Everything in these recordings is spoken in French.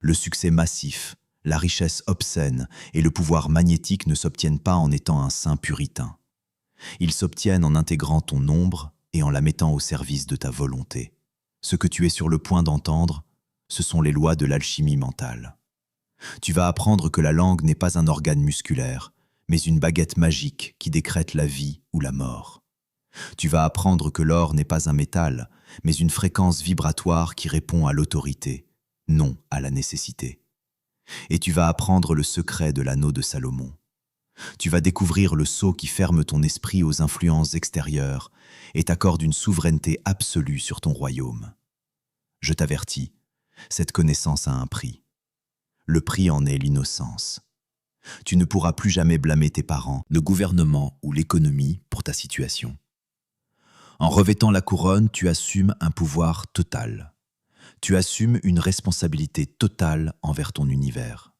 Le succès massif, la richesse obscène et le pouvoir magnétique ne s'obtiennent pas en étant un saint puritain. Ils s'obtiennent en intégrant ton ombre et en la mettant au service de ta volonté. Ce que tu es sur le point d'entendre, ce sont les lois de l'alchimie mentale. Tu vas apprendre que la langue n'est pas un organe musculaire, mais une baguette magique qui décrète la vie ou la mort. Tu vas apprendre que l'or n'est pas un métal, mais une fréquence vibratoire qui répond à l'autorité, non à la nécessité. Et tu vas apprendre le secret de l'anneau de Salomon. Tu vas découvrir le sceau qui ferme ton esprit aux influences extérieures et t'accorde une souveraineté absolue sur ton royaume. Je t'avertis, cette connaissance a un prix. Le prix en est l'innocence. Tu ne pourras plus jamais blâmer tes parents, le gouvernement ou l'économie pour ta situation. En revêtant la couronne, tu assumes un pouvoir total. Tu assumes une responsabilité totale envers ton univers.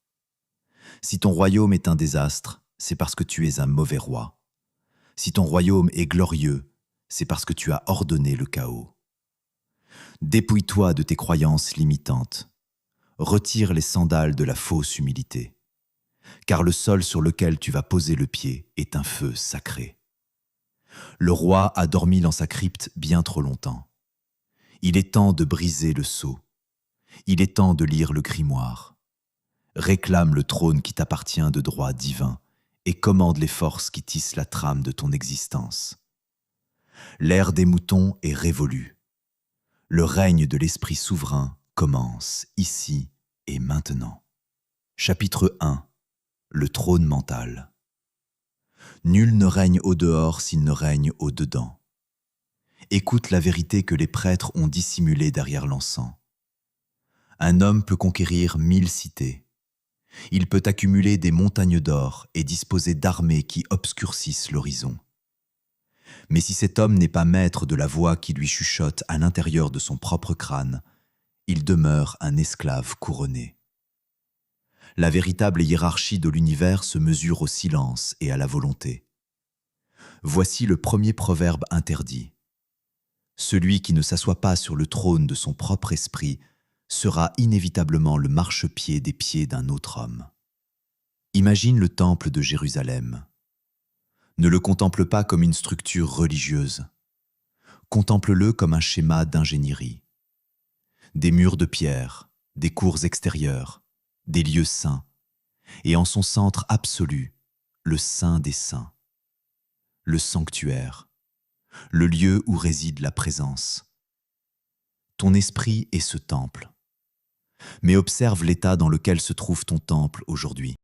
Si ton royaume est un désastre, c'est parce que tu es un mauvais roi. Si ton royaume est glorieux, c'est parce que tu as ordonné le chaos. Dépouille-toi de tes croyances limitantes. Retire les sandales de la fausse humilité. Car le sol sur lequel tu vas poser le pied est un feu sacré. Le roi a dormi dans sa crypte bien trop longtemps. Il est temps de briser le sceau. Il est temps de lire le grimoire. Réclame le trône qui t'appartient de droit divin et commande les forces qui tissent la trame de ton existence. L'ère des moutons est révolue. Le règne de l'esprit souverain commence ici et maintenant. Chapitre 1. Le trône mental. Nul ne règne au dehors s'il ne règne au dedans. Écoute la vérité que les prêtres ont dissimulée derrière l'encens. Un homme peut conquérir 1000 cités. Il peut accumuler des montagnes d'or et disposer d'armées qui obscurcissent l'horizon. Mais si cet homme n'est pas maître de la voix qui lui chuchote à l'intérieur de son propre crâne, il demeure un esclave couronné. La véritable hiérarchie de l'univers se mesure au silence et à la volonté. Voici le premier proverbe interdit. Celui qui ne s'assoit pas sur le trône de son propre esprit sera inévitablement le marchepied des pieds d'un autre homme. Imagine le temple de Jérusalem. Ne le contemple pas comme une structure religieuse. Contemple-le comme un schéma d'ingénierie. Des murs de pierre, des cours extérieures, des lieux saints, et en son centre absolu, le Saint des Saints, le sanctuaire, le lieu où réside la présence. Ton esprit est ce temple. Mais observe l'état dans lequel se trouve ton temple aujourd'hui.